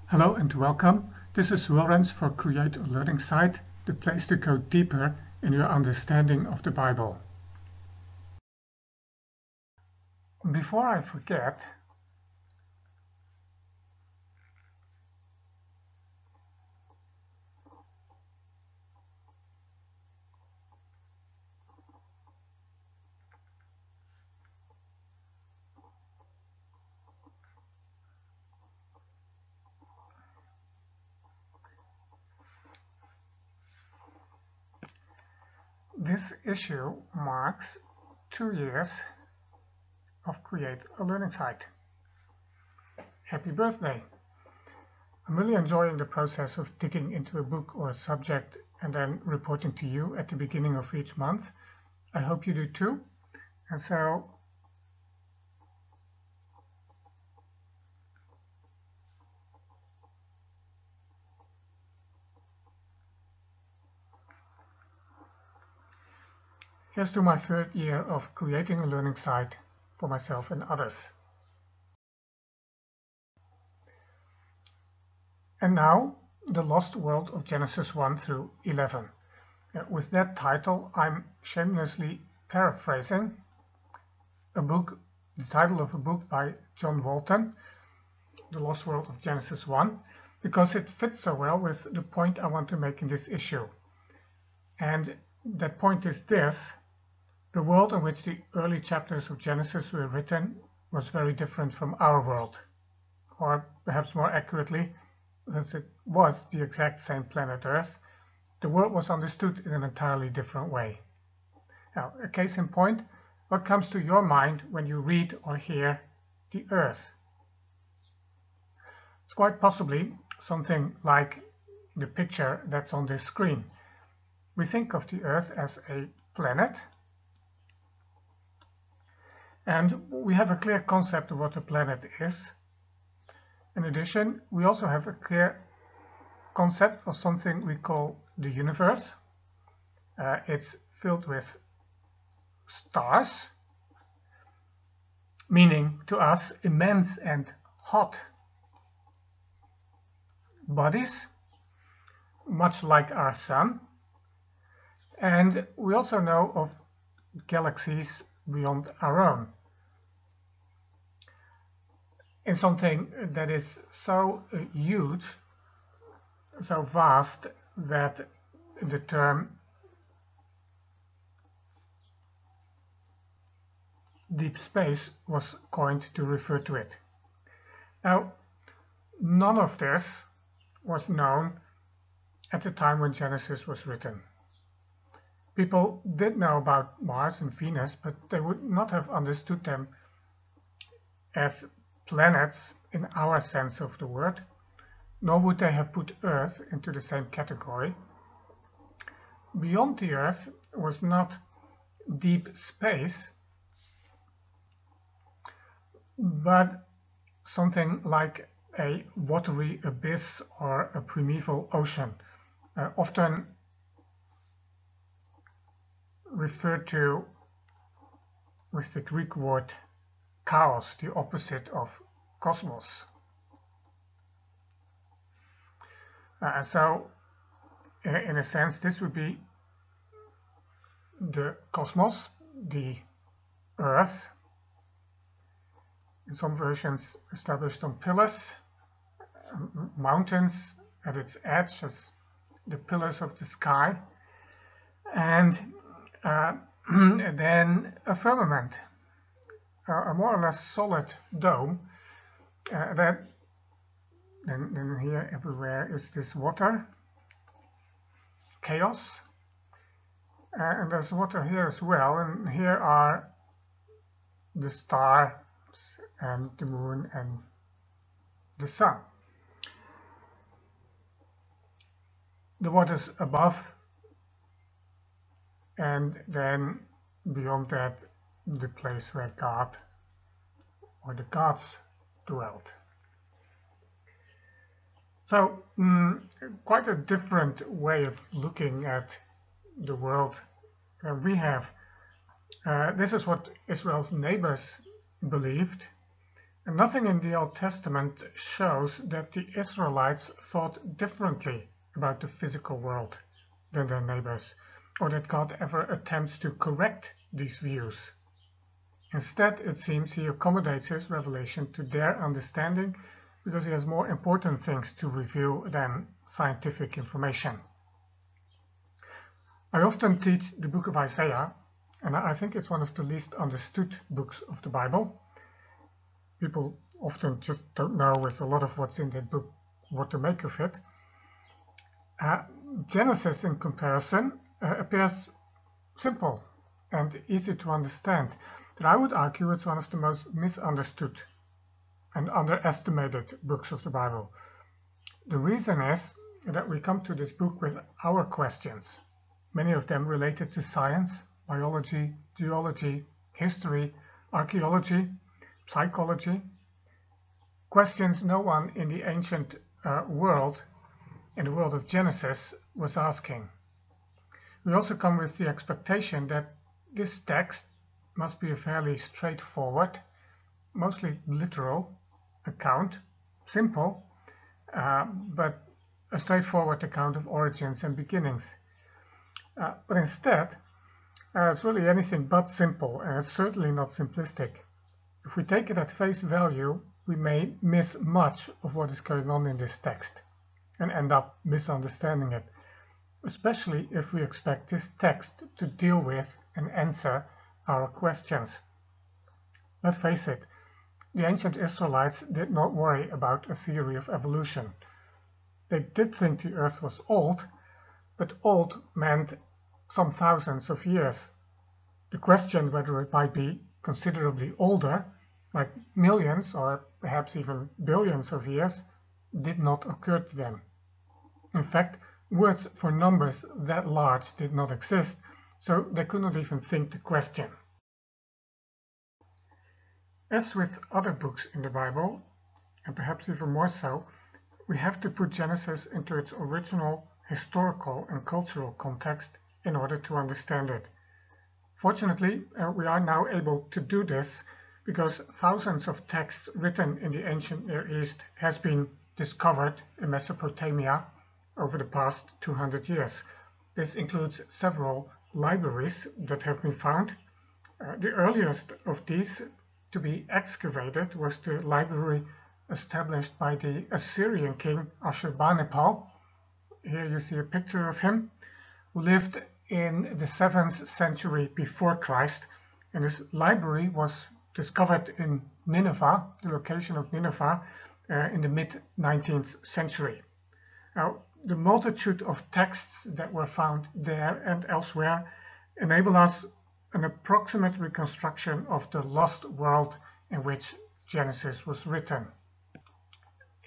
Hello and welcome. This is Wilrens for Create a Learning Site, the place to go deeper in your understanding of the Bible. Before I forget, this issue marks 2 years of Create a Learning Site. Happy birthday! I'm really enjoying the process of digging into a book or a subject and then reporting to you at the beginning of each month. I hope you do too. And so here's to my 3rd year of creating a learning site for myself and others. And now, the lost world of Genesis 1 through 11. With that title, I'm shamelessly paraphrasing the title of a book by John Walton, The Lost World of Genesis 1, because it fits so well with the point I want to make in this issue. And that point is this: the world in which the early chapters of Genesis were written was very different from our world, or perhaps more accurately, since it was the exact same planet Earth, the world was understood in an entirely different way. Now, a case in point, what comes to your mind when you read or hear the Earth? It's quite possibly something like the picture that's on this screen. We think of the Earth as a planet, and we have a clear concept of what a planet is. In addition, we also have a clear concept of something we call the universe. It's filled with stars, meaning to us immense and hot bodies, much like our sun. And we also know of galaxies beyond our own. In something that is so huge, so vast, that the term deep space was coined to refer to it. Now, none of this was known at the time when Genesis was written. People did know about Mars and Venus, but they would not have understood them as planets in our sense of the word, nor would they have put Earth into the same category. Beyond the Earth was not deep space, but something like a watery abyss or a primeval ocean, often referred to with the Greek word chaos, the opposite of cosmos. So, in a sense, this would be the cosmos, the Earth, in some versions established on pillars, mountains at its edge as the pillars of the sky, and then a firmament, a more or less solid dome that then here everywhere is this water, chaos, and there's water here as well, and here are the stars and the moon and the sun. The waters above, and then beyond that the place where God or the gods dwelt. So quite a different way of looking at the world we have. This is what Israel's neighbors believed, And nothing in the Old Testament shows that the Israelites thought differently about the physical world than their neighbors, or that God ever attempts to correct these views. Instead, it seems he accommodates his revelation to their understanding because he has more important things to reveal than scientific information. I often teach the book of Isaiah, and I think it's one of the least understood books of the Bible. People often just don't know with a lot of what's in that book what to make of it. Genesis, in comparison, appears simple and easy to understand, but I would argue it's one of the most misunderstood and underestimated books of the Bible. The reason is that we come to this book with our questions, many of them related to science, biology, geology, history, archaeology, psychology, questions no one in the ancient world, in the world of Genesis, was asking. We also come with the expectation that this text must be a fairly straightforward, mostly literal account, simple, but a straightforward account of origins and beginnings. But instead, it's really anything but simple, and it's certainly not simplistic. If we take it at face value, we may miss much of what is going on in this text and end up misunderstanding it, especially if we expect this text to deal with and answer our questions. Let's face it, the ancient Israelites did not worry about a theory of evolution. They did think the earth was old, but old meant some thousands of years. The question whether it might be considerably older, like millions or perhaps even billions of years, did not occur to them. In fact, words for numbers that large did not exist, so they could not even think the question. As with other books in the Bible, and perhaps even more so, we have to put Genesis into its original historical and cultural context in order to understand it. Fortunately, we are now able to do this because thousands of texts written in the ancient Near East has been discovered in Mesopotamia over the past 200 years. This includes several libraries that have been found. The earliest of these to be excavated was the library established by the Assyrian king Ashurbanipal. Here you see a picture of him, who lived in the 7th century before Christ, and his library was discovered in Nineveh, the location of Nineveh, in the mid-19th century. Now, the multitude of texts that were found there and elsewhere enable us an approximate reconstruction of the lost world in which Genesis was written.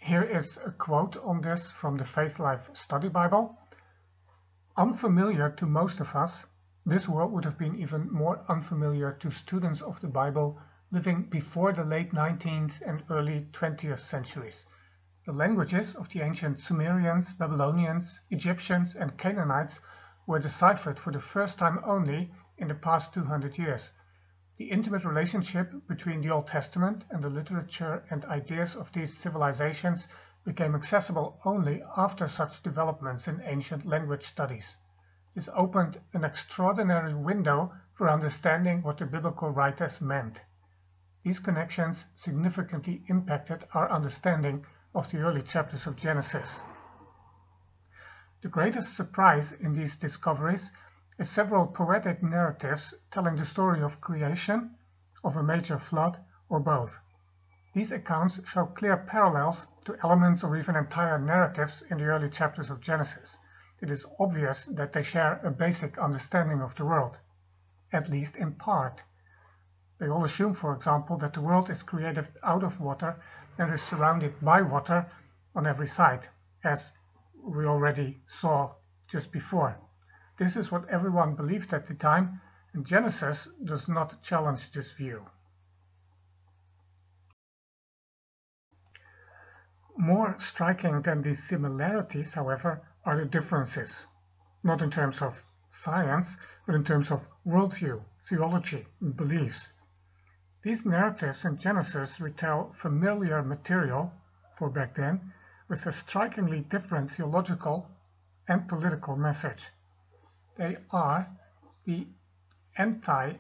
Here is a quote on this from the Faith Life Study Bible. Unfamiliar to most of us, this world would have been even more unfamiliar to students of the Bible living before the late 19th and early 20th centuries. The languages of the ancient Sumerians, Babylonians, Egyptians, and Canaanites were deciphered for the first time only in the past 200 years. The intimate relationship between the Old Testament and the literature and ideas of these civilizations became accessible only after such developments in ancient language studies. This opened an extraordinary window for understanding what the biblical writers meant. These connections significantly impacted our understanding of the early chapters of Genesis. The greatest surprise in these discoveries is several poetic narratives telling the story of creation, of a major flood, or both. These accounts show clear parallels to elements or even entire narratives in the early chapters of Genesis. It is obvious that they share a basic understanding of the world, at least in part. They all assume, for example, that the world is created out of water and is surrounded by water on every side, as we already saw just before. This is what everyone believed at the time, and Genesis does not challenge this view. More striking than these similarities, however, are the differences, not in terms of science, but in terms of worldview, theology, and beliefs. These narratives in Genesis retell familiar material for back then with a strikingly different theological and political message. They are the antithesis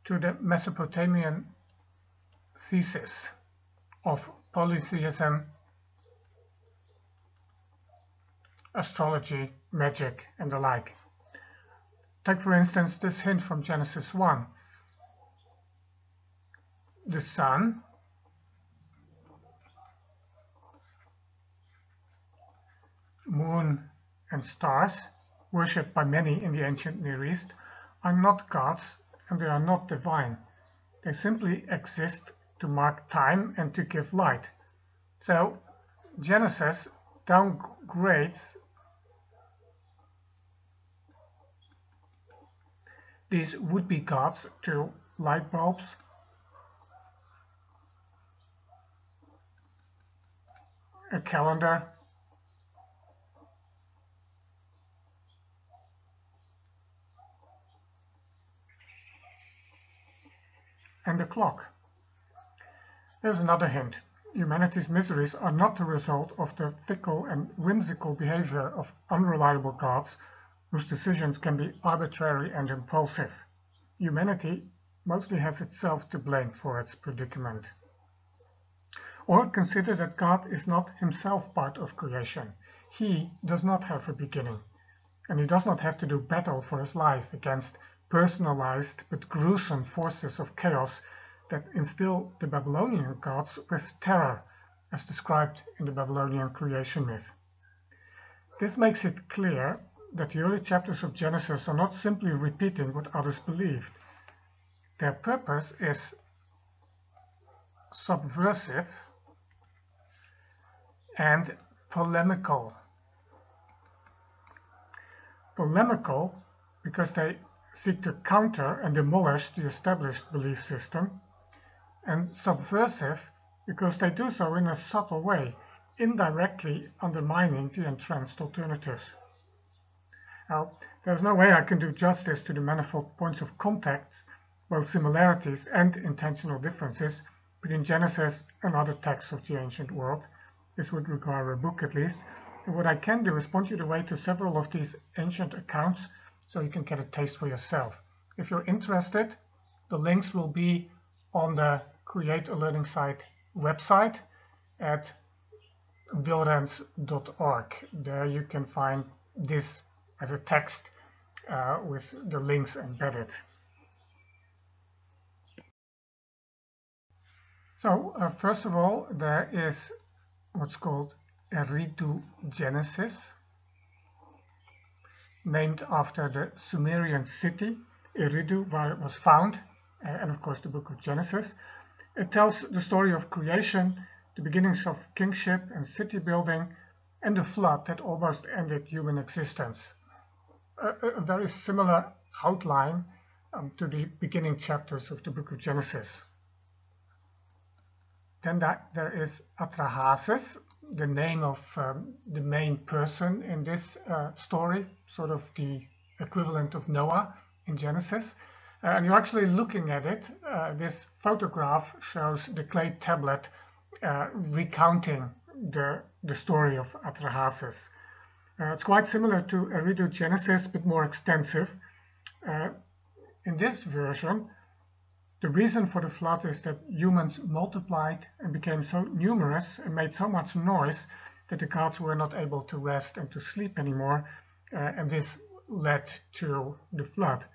to the Mesopotamian thesis of polytheism, astrology, magic, and the like. Take, for instance, this hint from Genesis 1. The sun, moon, and stars, worshipped by many in the ancient Near East, are not gods and they are not divine. They simply exist to mark time and to give light. So Genesis downgrades these would-be gods to light bulbs, a calendar, and a clock. Here's another hint. Humanity's miseries are not the result of the fickle and whimsical behavior of unreliable gods whose decisions can be arbitrary and impulsive. Humanity mostly has itself to blame for its predicament. Or consider that God is not himself part of creation. He does not have a beginning, and he does not have to do battle for his life against personalized but gruesome forces of chaos that instill the Babylonian gods with terror, as described in the Babylonian creation myth. This makes it clear that the early chapters of Genesis are not simply repeating what others believed. Their purpose is subversive and polemical. Polemical because they seek to counter and demolish the established belief system, and subversive because they do so in a subtle way, indirectly undermining the entrenched alternatives. Now, there's no way I can do justice to the manifold points of contact, both similarities and intentional differences, between Genesis and other texts of the ancient world. This would require a book at least. And what I can do is point you the way to several of these ancient accounts so you can get a taste for yourself. If you're interested, the links will be on the Create a Learning Site website at wilrens.org. There you can find this as a text with the links embedded. So first of all, there is what's called Eridu-Genesis, named after the Sumerian city Eridu, where it was found, and of course the book of Genesis. It tells the story of creation, the beginnings of kingship and city building, and the flood that almost ended human existence. A very similar outline to the beginning chapters of the book of Genesis. Then there is Atrahasis, the name of the main person in this story, sort of the equivalent of Noah in Genesis. And you're actually looking at it. This photograph shows the clay tablet recounting the story of Atrahasis. It's quite similar to Eridu-Genesis, but more extensive. In this version, the reason for the flood is that humans multiplied and became so numerous and made so much noise that the gods were not able to rest and to sleep anymore, and this led to the flood.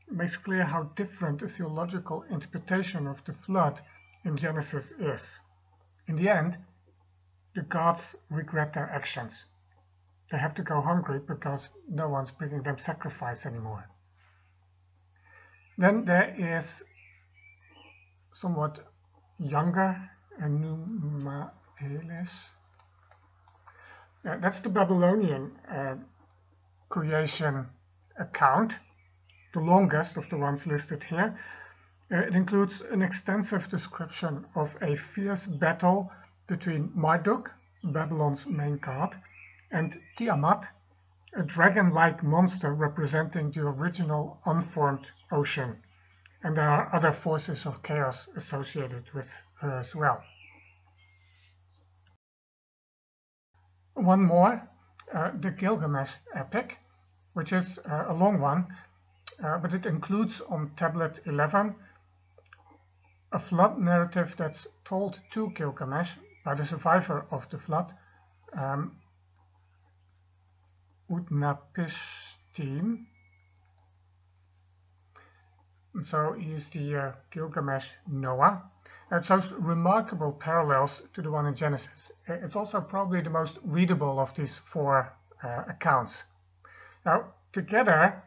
It makes clear how different the theological interpretation of the flood in Genesis is. In the end, the gods regret their actions. They have to go hungry because no one's bringing them sacrifice anymore. Then there is somewhat younger Enuma-Elish. That's the Babylonian creation account, the longest of the ones listed here. It includes an extensive description of a fierce battle between Marduk, Babylon's main god, and Tiamat, a dragon-like monster representing the original unformed ocean. And there are other forces of chaos associated with her as well. One more, the Gilgamesh epic, which is a long one, but it includes on tablet 11 a flood narrative that's told to Gilgamesh by the survivor of the flood, Utnapishtim. So he is the Gilgamesh Noah. It shows remarkable parallels to the one in Genesis. It's also probably the most readable of these four accounts. Now, together,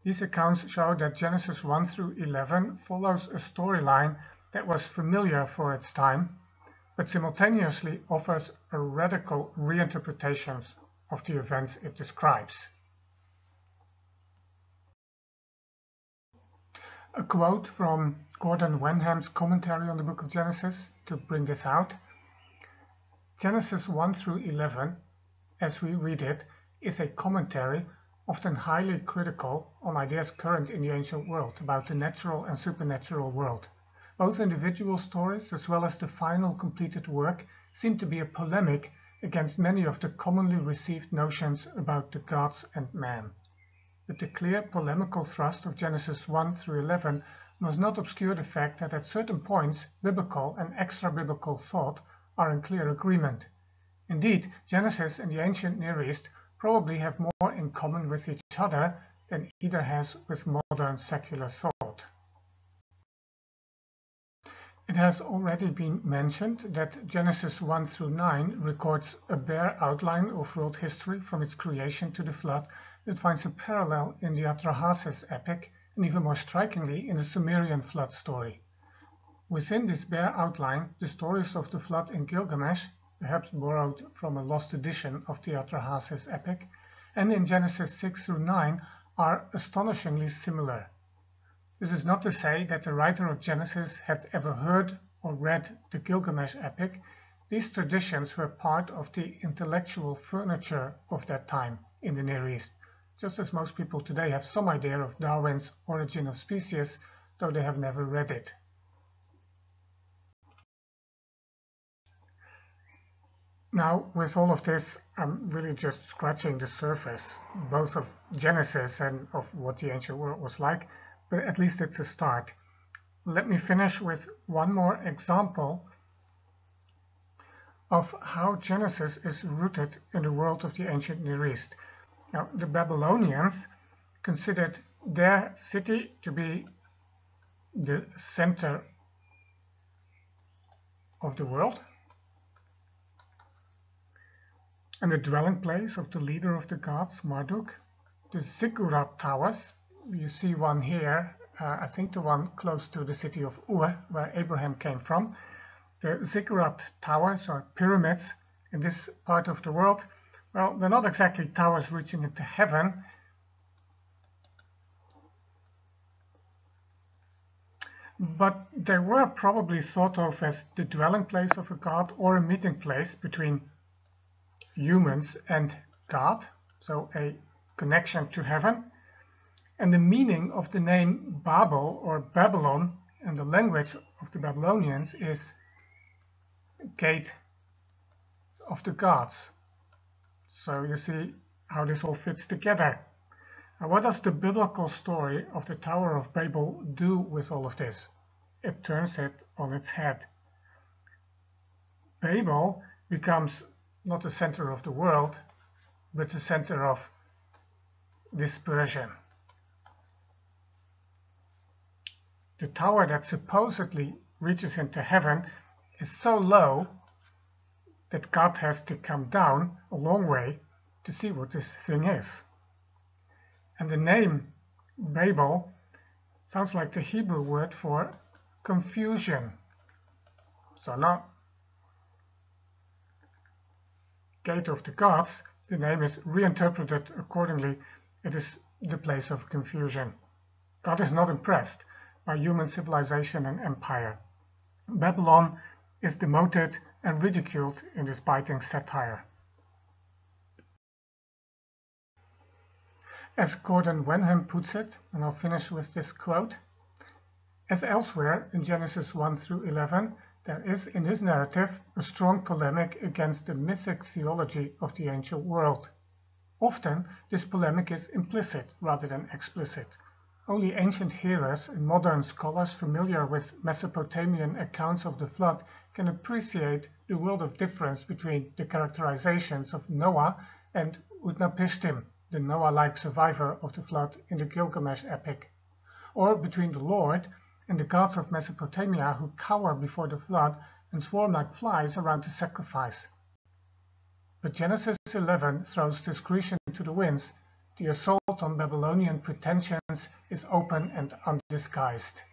these accounts show that Genesis 1 through 11 follows a storyline that was familiar for its time, but simultaneously offers a radical reinterpretation of the events it describes. A quote from Gordon Wenham's commentary on the book of Genesis to bring this out. Genesis 1 through 11, as we read it, is a commentary, often highly critical, on ideas current in the ancient world about the natural and supernatural world. Both individual stories as well as the final completed work seem to be a polemic against many of the commonly received notions about the gods and man. But the clear polemical thrust of Genesis 1 through 11 must not obscure the fact that at certain points biblical and extra-biblical thought are in clear agreement. Indeed, Genesis and the ancient Near East probably have more in common with each other than either has with modern secular thought. It has already been mentioned that Genesis 1 through 9 records a bare outline of world history from its creation to the flood that finds a parallel in the Atrahasis epic and even more strikingly in the Sumerian flood story. Within this bare outline, the stories of the flood in Gilgamesh, perhaps borrowed from a lost edition of the Atrahasis epic, and in Genesis 6 through 9 are astonishingly similar. This is not to say that the writer of Genesis had ever heard or read the Gilgamesh epic. These traditions were part of the intellectual furniture of that time in the Near East, just as most people today have some idea of Darwin's Origin of Species, though they have never read it. Now, with all of this, I'm really just scratching the surface, both of Genesis and of what the ancient world was like, but at least it's a start. Let me finish with one more example of how Genesis is rooted in the world of the ancient Near East. Now, the Babylonians considered their city to be the center of the world and the dwelling place of the leader of the gods, Marduk. The Ziggurat towers, you see one here, I think the one close to the city of Ur, where Abraham came from. The Ziggurat towers, or pyramids, in this part of the world, well, they're not exactly towers reaching into heaven, but they were probably thought of as the dwelling place of a god or a meeting place between humans and God, so a connection to heaven. And the meaning of the name Babel or Babylon in the language of the Babylonians is gate of the gods. So you see how this all fits together. Now, what does the biblical story of the Tower of Babel do with all of this? It turns it on its head. Babel becomes not the center of the world, but the center of dispersion. The tower that supposedly reaches into heaven is so low that God has to come down a long way to see what this thing is. And the name Babel sounds like the Hebrew word for confusion. So not gate of the gods, the name is reinterpreted accordingly. It is the place of confusion. God is not impressed by human civilization and empire. Babylon is demoted and ridiculed in this biting satire. As Gordon Wenham puts it, and I'll finish with this quote, "As elsewhere in Genesis 1 through 11, there is in this narrative a strong polemic against the mythic theology of the ancient world. Often, this polemic is implicit rather than explicit. Only ancient hearers and modern scholars familiar with Mesopotamian accounts of the flood can appreciate the world of difference between the characterizations of Noah and Utnapishtim, the Noah-like survivor of the flood in the Gilgamesh epic, or between the Lord and the gods of Mesopotamia who cower before the flood and swarm like flies around the sacrifice. But Genesis 11 throws discretion to the winds. The assault on Babylonian pretensions is open and undisguised."